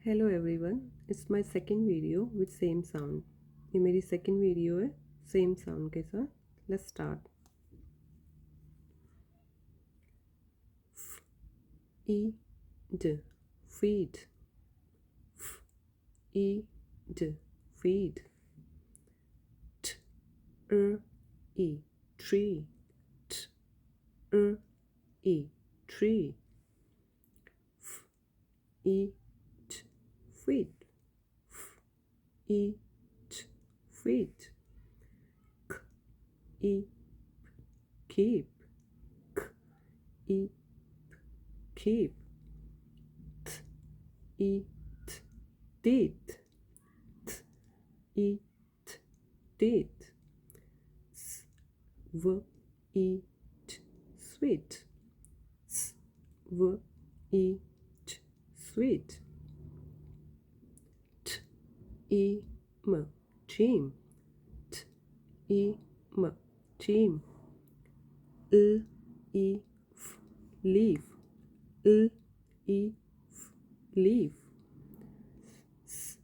Hello everyone, it's my second video with same sound. ये मेरी second video है same sound के साथ। Let's start. ई ड फीड, ई ड फीड। ट ई ट्री, ट ई tree. Eat feet, eat feet. K eat keep, k eat keep. T eat teeth, t eat teeth. S v eat sweet, s v eat sweet. T e m team, t e m team. L e f leaf, l e f leaf. S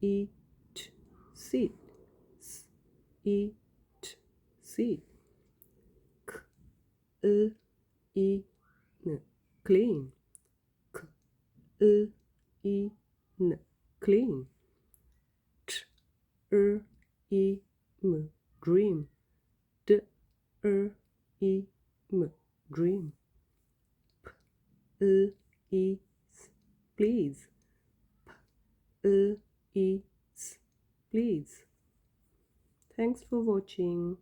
eat seed, s eat seed. K l e n clean, k l e n clean. T e m dream, d e m dream. P l e s please, p l e s please. Thanks for watching.